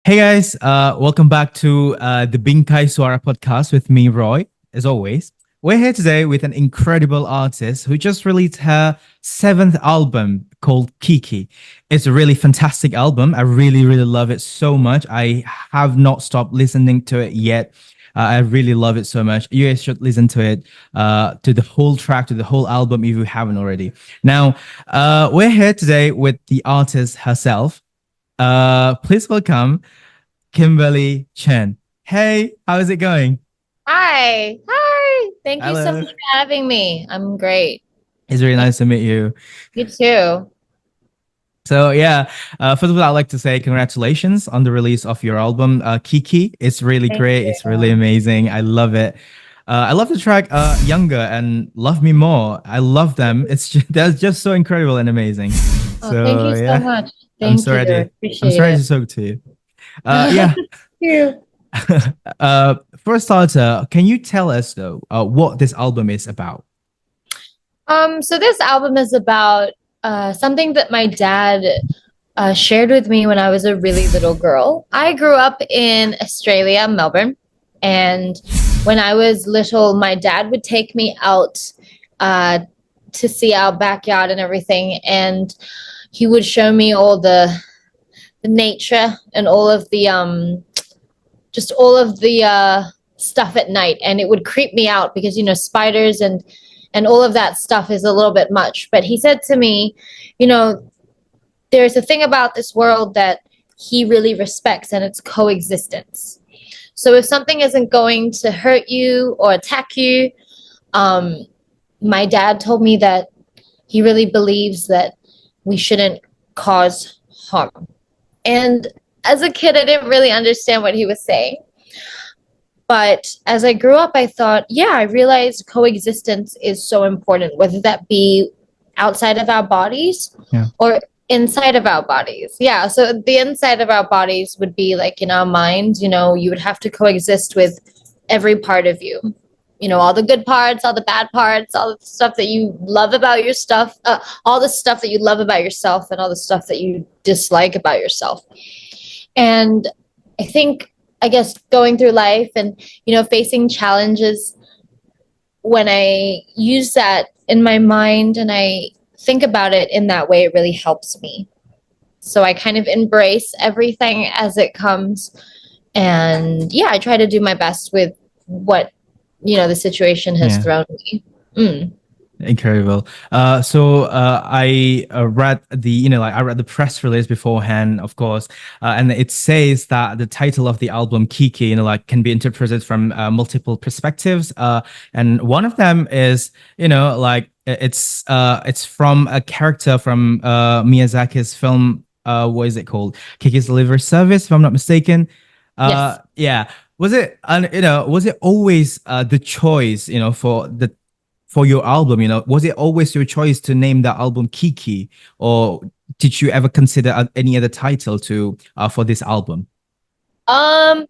Hey guys, welcome back to the Bingkai Suara podcast with me, Roy. As always, we're here today with an incredible artist who just released her seventh album called Kiki. It's a really fantastic album. I really, really love it so much. I have not stopped listening to it yet. I really love it so much. You guys should listen to it, to the whole track, to the whole album if you haven't already. Now, we're here today with the artist herself. Please welcome Kimberly Chen. Hey, how is it going? Hi. Hi. Thank you so Hello. much for having me. I'm great. It's really Thank nice to meet you. you too. So yeah, first of all, I'd like to say congratulations on the release of your album, Kiki. It's really Thank great. It's really you. amazing. I love it. I love the track "Younger" and "Love Me More." I love them. It's just, they're just so incredible and amazing. Oh, thank So you so yeah, much. I'm Thank sorry you. I did. I'm Appreciate sorry it. to talk to you. Thank Yeah. you. For a starter, can you tell us though what this album is about? So this album is about something that my dad shared with me when I was a really little girl. I grew up in Australia, Melbourne, and when I was little, my dad would take me out uh, to see our backyard and everything, and he would show me all the nature and all of the just all of the stuff at night, and it would creep me out because spiders and all of that stuff is a little bit much. But he said to me, you know, there's a thing about this world that he really respects, and it's coexistence. So if something isn't going to hurt you or attack you, um, my dad told me that he really believes that we shouldn't cause harm. And as a kid, I didn't really understand what he was saying. But as I grew up, I thought, yeah, I realized coexistence is so important, whether that be outside of our bodies Yeah. or inside of our bodies. Yeah. So the inside of our bodies would be like in our minds, you would have to coexist with every part of you. All the good parts, all the bad parts, all the stuff that you love about your stuff, all the stuff that you love about yourself, and all the stuff that you dislike about yourself. And I think, I guess, going through life and, facing challenges, when I use that in my mind and I think about it in that way, it really helps me. So I kind of embrace everything as it comes. And yeah, I try to do my best with what, the situation has Yeah. thrown me. Mm. Incredible. I read I read the press release beforehand, of course, and it says that the title of the album, Kiki, can be interpreted from multiple perspectives. And one of them is, it's from a character from Miyazaki's film. What is it called? Kiki's Delivery Service, if I'm not mistaken. Yes. Yeah. Was it always the choice, for your album, was it always your choice to name the album Kiki, or did you ever consider any other title to for this album? Um,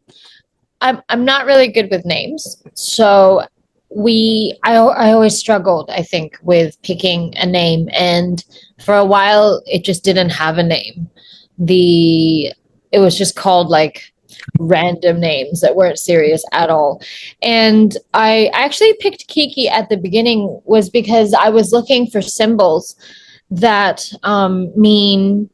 I'm not really good with names, so I always struggled, I think, with picking a name, and for a while it just didn't have a name. The It was just called like random names that weren't serious at all. And I actually picked Kiki at the beginning was because I was looking for symbols that mean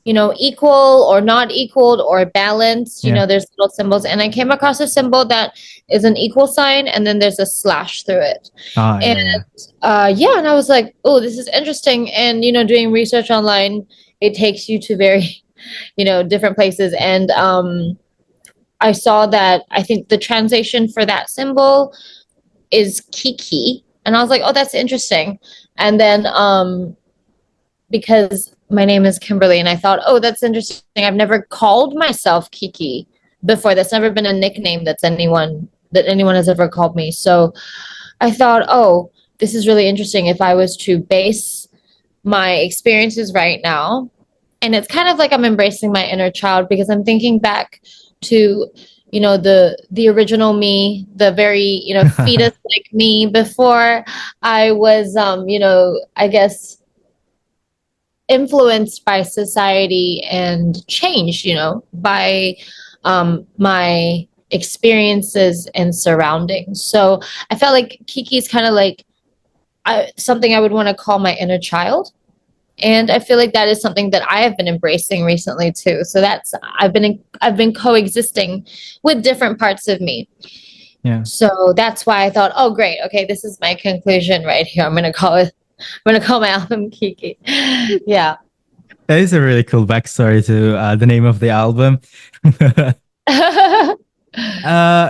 equal or not equaled or balanced. Yeah. There's little symbols, and I came across a symbol that is an equal sign, and then there's a slash through it. Ah, And yeah, yeah, and I was like, oh, this is interesting. And doing research online, it takes you to very different places. And I saw that I think the translation for that symbol is kiki, and I was like, oh, that's interesting. And then because my name is Kimberly, and I thought, oh, that's interesting. I've never called myself Kiki before. That's never been a nickname that anyone has ever called me. So I thought, oh, this is really interesting if I was to base my experiences right now. And it's kind of like I'm embracing my inner child because I'm thinking back to the original me, the very fetus like me before I was I guess influenced by society and changed by my experiences and surroundings. So I felt like Kiki is kind of like something I would want to call my inner child. And I feel like that is something that I have been embracing recently too. So that's I've been coexisting with different parts of me. Yeah. So that's why I thought, oh great, okay, this is my conclusion right here. I'm gonna call my album Kiki. Yeah. That is a really cool backstory to the name of the album.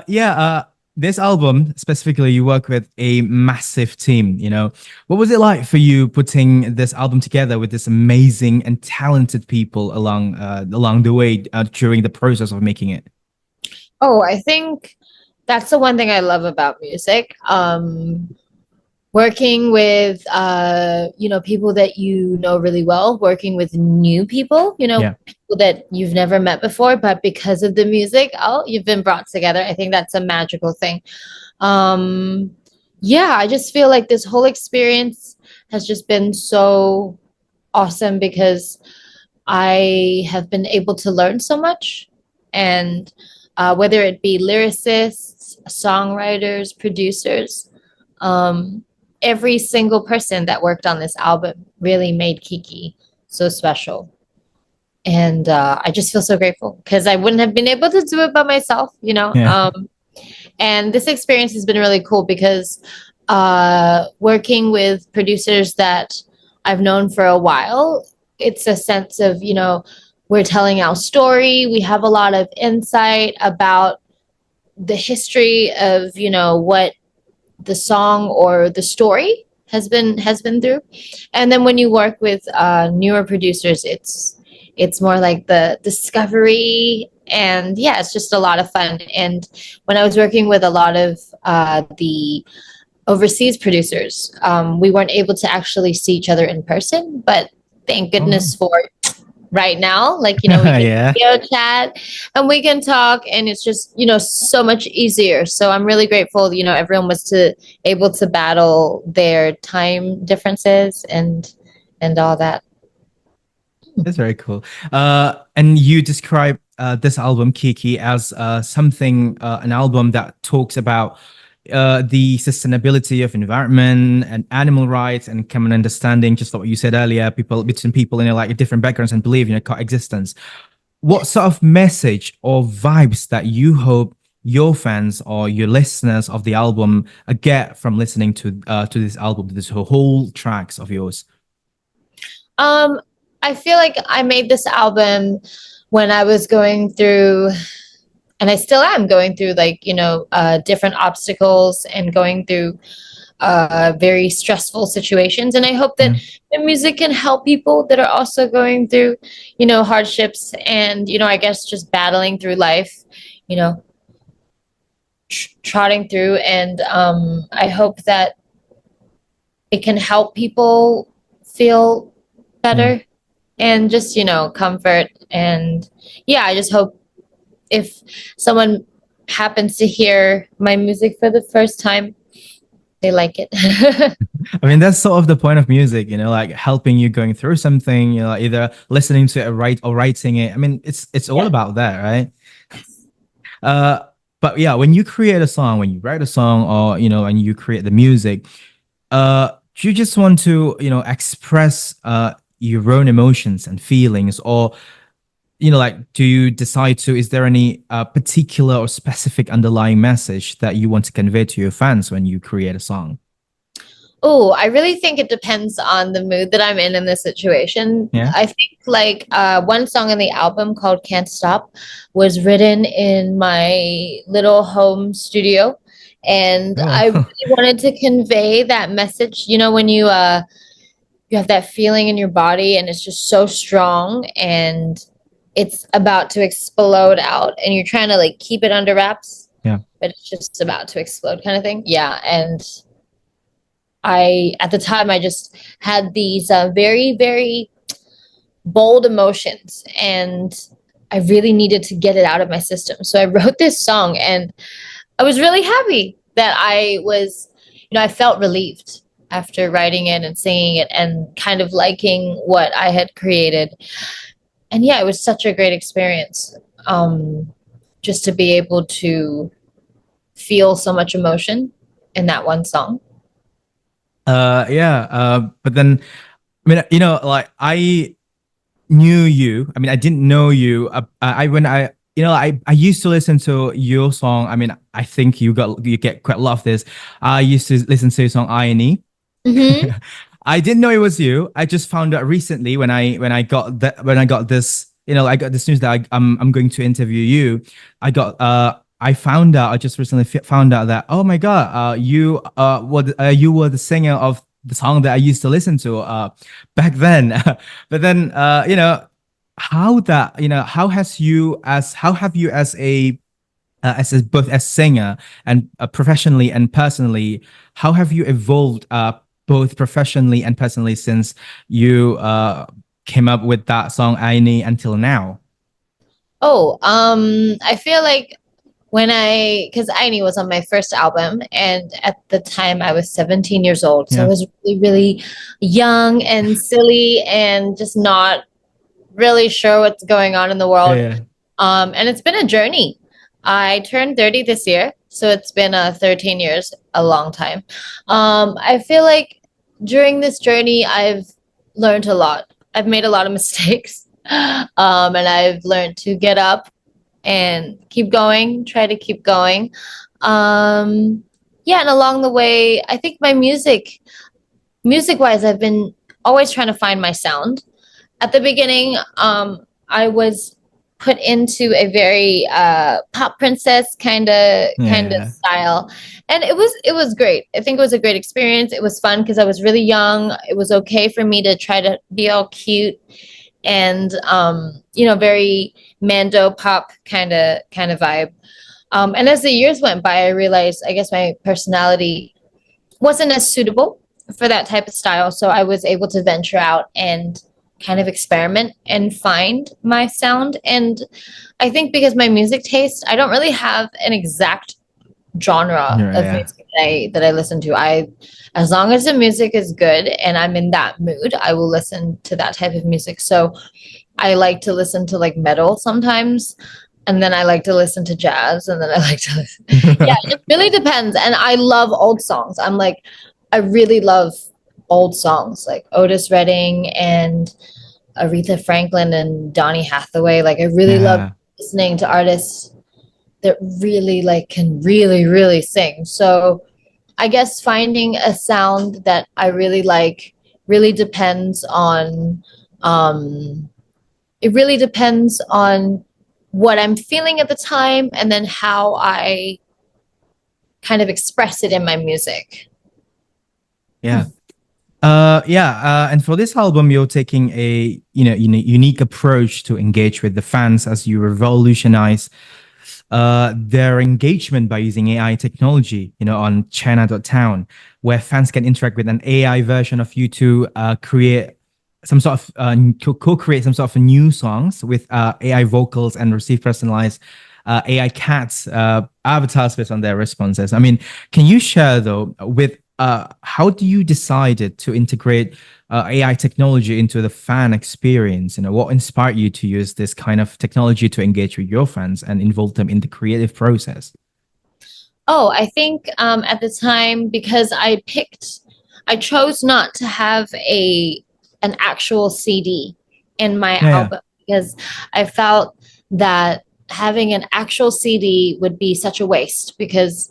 Yeah, this album specifically, you work with a massive team. What was it like for you putting this album together with this amazing and talented people along the way during the process of making it? Oh, I think that's the one thing I love about music. Working with people that you know really well, working with new people, Yeah, people that you've never met before, but because of the music, oh, you've been brought together. I think that's a magical thing. um yeah, I just feel like this whole experience has just been so awesome because I have been able to learn so much. And whether it be lyricists, songwriters, producers, um, every single person that worked on this album really made Kiki so special. And I just feel so grateful because I wouldn't have been able to do it by myself. yeah. And this experience has been really cool because working with producers that I've known for a while, it's a sense of, we're telling our story. We have a lot of insight about the history of, what the song or the story has been through. And then when you work with newer producers, it's more like the discovery. And yeah, it's just a lot of fun. And when I was working with a lot of the overseas producers, we weren't able to actually see each other in person, but thank Oh, goodness wow. for right now. Like, we can Yeah. video chat and we can talk, and it's just, so much easier. So I'm really grateful, everyone was able to battle their time differences and all that. That's very cool. And you describe this album, Kiki, as an album that talks about the sustainability of environment and animal rights and common understanding, just like what you said earlier, people between people in like different backgrounds and believe, coexistence. What sort of message or vibes that you hope your fans or your listeners of the album get from listening to this album, to this whole tracks of yours? Um, I feel like I made this album when I was going through, and I still am going through, like, different obstacles and going through very stressful situations. And I hope that Yeah. the music can help people that are also going through, hardships and, I guess just battling through life, you know, trotting through. And I hope that it can help people feel Yeah. better and just, comfort. And yeah, I just hope if someone happens to hear my music for the first time, they like it. I mean, that's sort of the point of music, like helping you going through something, either listening to it or writing it. I mean, it's all Yeah. about that, right? Uh, but yeah, when you create a song, when you write a song, or and you create the music, do you just want to, express your own emotions and feelings, or like, do you decide to? Is there any particular or specific underlying message that you want to convey to your fans when you create a song? Oh, I really think it depends on the mood that I'm in the situation. Yeah. I think like one song on the album called Can't Stop was written in my little home studio. And I Oh. really wanted to convey that message. When you have that feeling in your body and it's just so strong and it's about to explode out and you're trying to like keep it under wraps, Yeah. but it's just about to explode kind of thing. Yeah. And at the time, I just had these very, very bold emotions and I really needed to get it out of my system. So I wrote this song and I was really happy that I felt relieved after writing it and singing it and kind of liking what I had created. And yeah, it was such a great experience. Um, just to be able to feel so much emotion in that one song. Yeah. But then, like I knew you. I mean, I didn't know you. I when I used to listen to your song. I mean, I think you get quite a lot of this. I used to listen to your song Aini. Mm-hmm. I didn't know it was you. I just found out recently when I got this, I got this news that I'm going to interview you. I found out I just recently found out that, oh my god, you were the singer of the song that I used to listen to back then. But then how have you as a, both as singer and professionally and personally, how have you evolved both professionally and personally since you came up with that song Aini until now? Oh, I feel like because Aini was on my first album, and at the time I was 17 years old. So I Yeah. was really, really young and silly and just not really sure what's going on in the world. Yeah. And it's been a journey. I turned 30 this year, so it's been 13 years, a long time. I feel like during this journey, I've learned a lot. I've made a lot of mistakes, and I've learned to get up and keep going, try to keep going. Um, yeah, and along the way, I think music wise, I've been always trying to find my sound. At the beginning, I was put into a very pop princess kind of Yeah. style, and it was great. I think it was a great experience. It was fun because I was really young. It was okay for me to try to be all cute and very Mando pop kind of vibe. And as the years went by, I realized I guess my personality wasn't as suitable for that type of style. So I was able to venture out and kind of experiment and find my sound. And I think because my music taste, I don't really have an exact genre Yeah. of Yeah. music that I listen to. As long as the music is good and I'm in that mood, I will listen to that type of music. So I like to listen to like metal sometimes, and then I like to listen to jazz, and then I like to listen. Yeah, it really depends. And I love old songs. I really love old songs like Otis Redding and Aretha Franklin and Donny Hathaway. Like I really love Yeah. listening to artists that really like can really, really sing. So I guess finding a sound that I really like really depends on um it really depends on what I'm feeling at the time and then how I kind of express it in my music. Yeah. And for this album, you're taking a unique approach to engage with the fans as you revolutionize their engagement by using AI technology, on Chyna.town, where fans can interact with an AI version of you to create some sort of co-create some sort of new songs with AI vocals and receive personalized AI cats avatars based on their responses. I mean, can you share though with how do you decided to integrate AI technology into the fan experience? What inspired you to use this kind of technology to engage with your fans and involve them in the creative process? Oh, I think at the time because I chose not to have an actual CD in my Yeah, album because I felt that having an actual CD would be such a waste because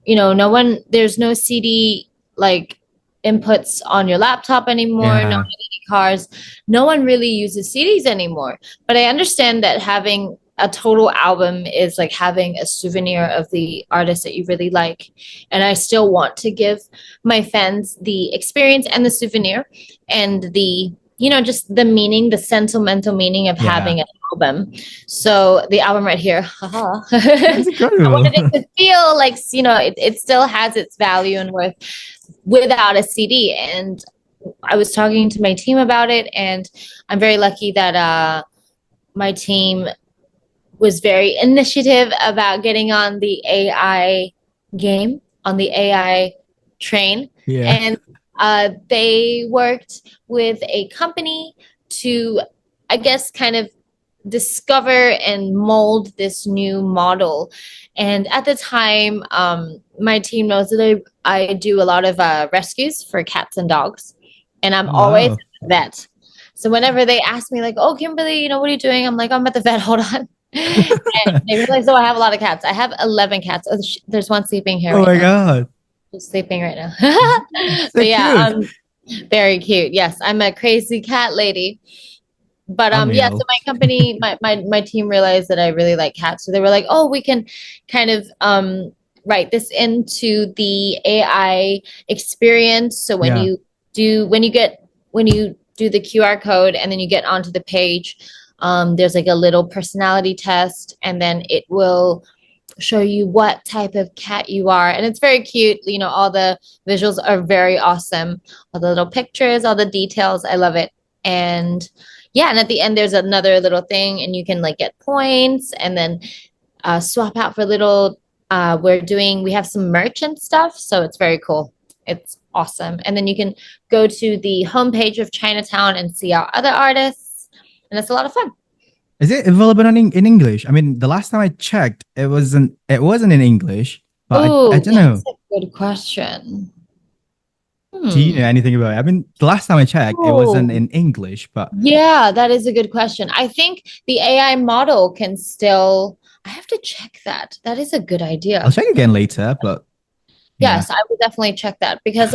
there's no CD like inputs on your laptop anymore, not in yeah, any cars. No one really uses CDs anymore. But I understand that having a total album is like having a souvenir of the artist that you really like. And I still want to give my fans the experience and the souvenir and just the meaning, the sentimental meaning of yeah. having an album. So the album right here, haha. That's I incredible. wanted it to feel like, it still has its value and worth without a CD. And I was talking to my team about it, and I'm very lucky that my team was very initiative about getting on the AI game, on the AI train. Yeah, And they worked with a company to, I guess, kind of discover and mold this new model. And at the time, my team knows that I do a lot of rescues for cats and dogs, and I'm Oh, always wow. at the vet. So whenever they ask me, like, "Oh, Kimberly, what are you doing?" I'm like, "I'm at the vet. Hold on." And they realize, "Oh, I have a lot of cats. I have 11 cats. Oh, there's one sleeping here Oh right my now. God. She's sleeping right now." So But yeah, cute. very cute. Yes, I'm a crazy cat lady. But yeah, so Unreal. my company, my team realized that I really like cats. So they were like, "Oh, we can kind of write this into the AI experience. So Yeah. when you do the QR code and then you get onto the page, there's like a little personality test, and then it will show you what type of cat you are. And it's very cute. All the visuals are very awesome. All the little pictures, all the details. I love it. And yeah, and at the end there's another little thing, and you can like get points and then swap out for little we have some merch and stuff, so it's very cool. It's awesome. And then you can go to the homepage of Chyna.town and see our other artists, and it's a lot of fun. Is it available in English? I mean, the last time I checked, it wasn't in English, but I Oh, don't that's know. a good question. Do you know Hmm. anything about it? I mean, the last time I checked, it wasn't Oh, in English, but yeah, that is a good question. I think the AI model can still, I have to check that. That is a good I'll idea. check again later. But yeah, Yes, I would definitely check that because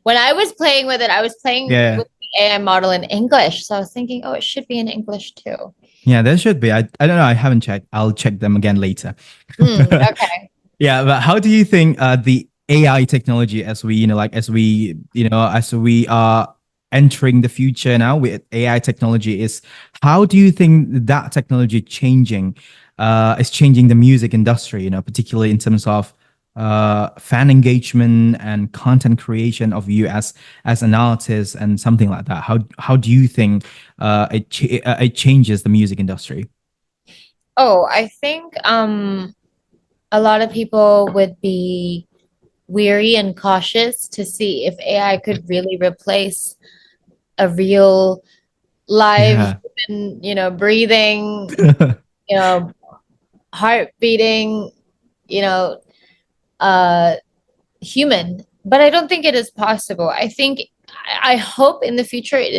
when I was playing with it, I was playing yeah, with the AI model in English. So I was thinking, oh, it should be in English too. yeah, there should be. I don't know. I haven't checked. I'll check them again later. Okay. Yeah, but how do you think the AI technology, as we as we are entering the future now with AI technology, is how do you think that technology is changing the music industry? Particularly in terms of fan engagement and content creation of you as an artist and something like that. How do you think it changes the music industry? Oh, I think a lot of people would be weary and cautious to see if AI could really replace a real live Yeah, human, breathing, you know, heart beating, you know, uh, human. But I don't think it is possible. I hope in the future it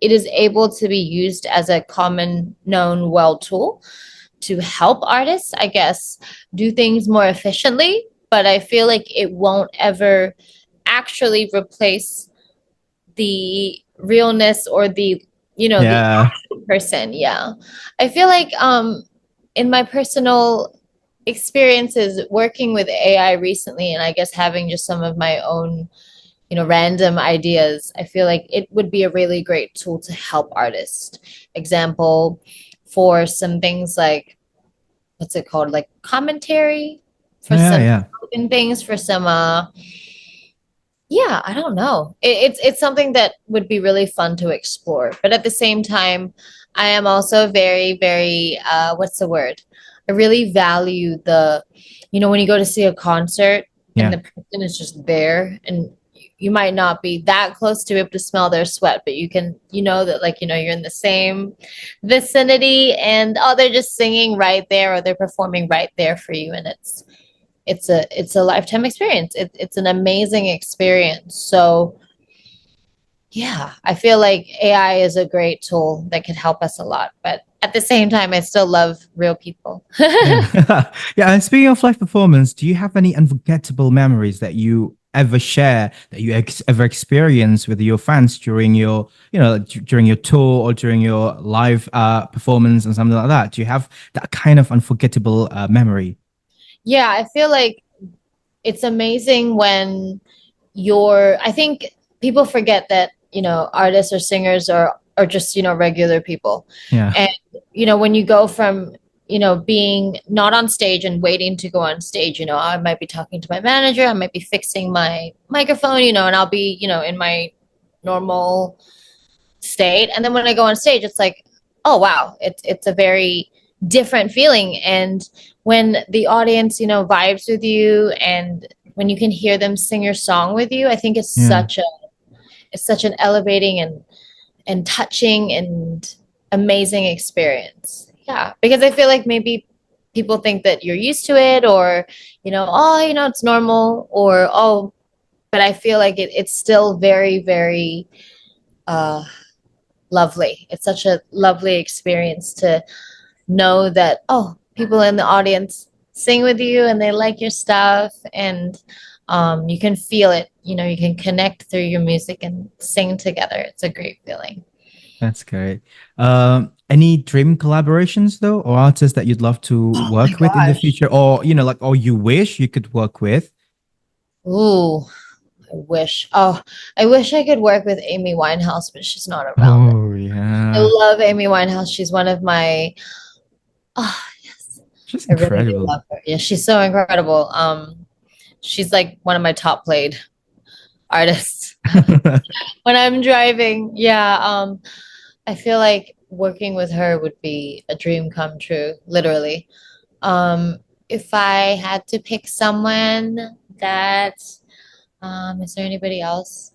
is able to be used as a common known well tool to help artists, I guess, do things more efficiently. But I feel like it won't ever actually replace the realness or the yeah. actual person. Yeah. I feel like in my personal experiences working with AI recently, and I guess having just some of my own random ideas, I feel like it would be a really great tool to help artists. Example, for some things like, what's it called, like commentary, for Yeah, some yeah. things, for some yeah, I don't know. It's something that would be really fun to explore. But at the same time, I am also very, very what's the word? I really value when you go to see a concert and Yeah. the person is just there, and you might not be that close to be able to smell their sweat, but you know that, like, you're in the same vicinity, and oh, they're just singing right there, or they're performing right there for you, and it's a lifetime experience. It's an amazing experience. So yeah, I feel like AI is a great tool that could help us a lot. But at the same time, I still love real people. Yeah. Yeah. And speaking of live performance, do you have any unforgettable memories that you ever share that you ever experience with your fans during during your tour or during your live performance and something like that? Do you have that kind of unforgettable memory? Yeah, I feel like it's amazing when I think people forget that, artists or singers are just, regular people. Yeah. And, when you go from, being not on stage and waiting to go on stage, I might be talking to my manager, I might be fixing my microphone, and I'll be, in my normal state. And then when I go on stage, it's like, oh wow, it's a very different feeling. And when the audience, vibes with you, and when you can hear them sing your song with you, I think Yeah. it's such an elevating and touching and amazing experience. Yeah, because I feel like maybe people think that you're used to it, or oh, it's normal, or oh, but I feel like it's still very, very uh lovely. It's such a lovely experience to know that, oh, people in the audience sing with you and they like your stuff, and you can feel it. You can connect through your music and sing together. It's a great feeling. That's great. Any dream collaborations though, or artists that you'd love to Oh my work with in the gosh. future, or like, or you wish you could work with? Ooh, I wish. Oh, I wish I could work with Amy Winehouse, but she's not around. Oh I yeah, love Amy Winehouse. She's one of my, oh, yes, she's I really do incredible. love her. Yeah, she's so incredible. She's like one of my top played artists when I'm driving. Yeah, I feel like working with her would be a dream come true, literally. Um, if I had to pick someone that, is there anybody else?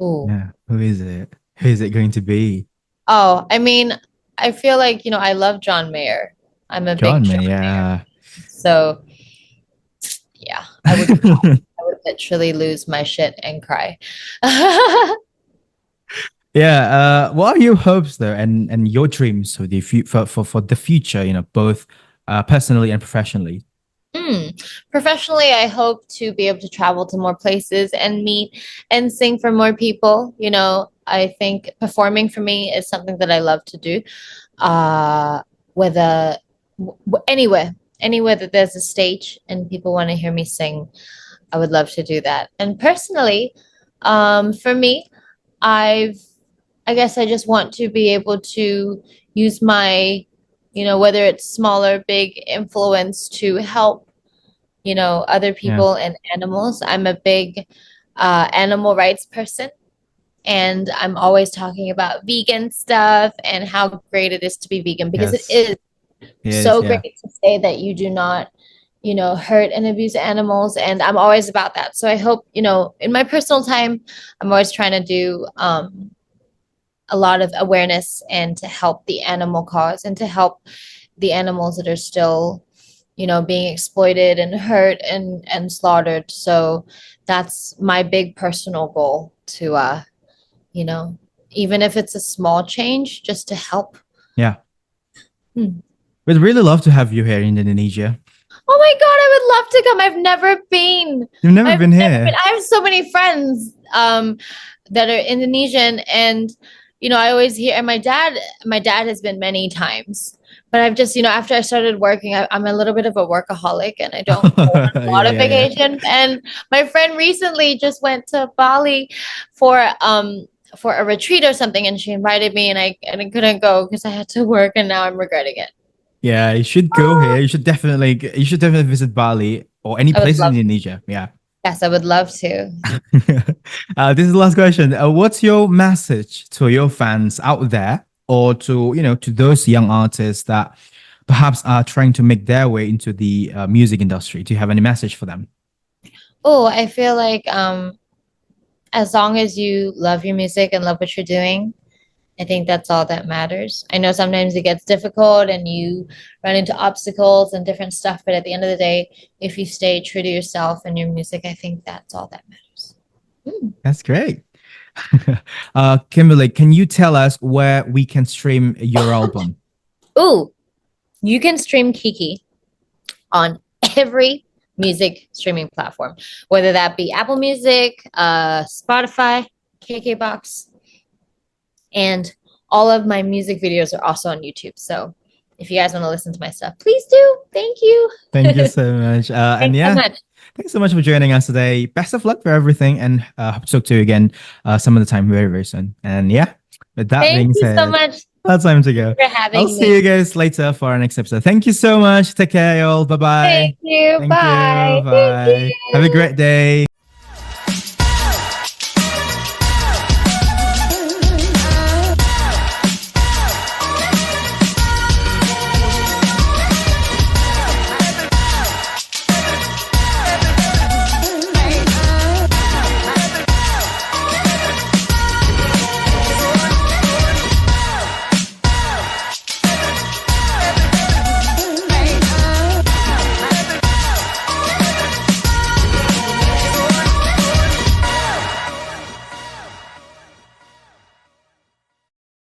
Ooh. Yeah, who is it? Who is it going to be? Oh, I mean, I feel like, I love John Mayer. I'm a big John, man. John Mayer. Yeah. So, yeah, I would literally lose my shit and cry. Yeah. What are your hopes though, and your dreams for the for the future? Both personally and professionally. Professionally, I hope to be able to travel to more places and meet and sing for more people. I think performing for me is something that I love to do. Uh, whether anywhere that there's a stage and people want to hear me sing, I would love to do that. And personally, for me, I've I guess I just want to be able to use my, whether it's small or big influence to help, other Yeah. people and animals. I'm a big animal rights person, and I'm always talking about vegan stuff and how great it is to be vegan, because it Yes. is Yes. so Yeah. great to say that you do not, hurt and abuse animals. And I'm always about that. So I hope, in my personal time, I'm always trying to do a lot of awareness and to help the animal cause and to help the animals that are still, being exploited and hurt and slaughtered. So that's my big personal goal to, you know, even if it's a small change, just to help. Yeah. Hmm. We'd really love to have you here in Indonesia. Oh my God, I would love to come. I've never been. You've never been here. I have so many friends that are Indonesian, and I always hear, and my dad has been many times. But I've just, after I started working, I'm a little bit of a workaholic, and I don't go on a lot Yeah, of yeah, yeah. vacation. And my friend recently just went to Bali for a retreat or something, and she invited me, and I couldn't go because I had to work, and now I'm regretting it. Yeah, you should go here. You should definitely visit Bali or any I would place in love, Indonesia. Yeah. yes, I would love to. This is the last question. What's your message to your fans out there, or to to those young artists that perhaps are trying to make their way into the music industry? Do you have any message for them? Oh, I feel like as long as you love your music and love what you're doing, I think that's all that matters. I know sometimes it gets difficult and you run into obstacles and different stuff, but at the end of the day, if you stay true to yourself and your music, I think that's all that matters. Mm. That's great. Kimberly, can you tell us where we can stream your album? Ooh, you can stream Kiki on every music streaming platform, whether that be Apple Music, Spotify, KKBox, and all of my music videos are also on YouTube. So if you guys want to listen to my stuff, please do. Thank you. Thank you so much. And Thanks so yeah, much. thanks so much for joining us today. Best of luck for everything, and hope to talk to you again some of the time very, very soon. And yeah, with that Thank being you so said, much that's time to go. for I'll having see me. you guys later for our next episode. Thank you so much. Take care, y'all. Bye bye. Thank you. Thank you. Bye. Thank Bye. Have a you. great day.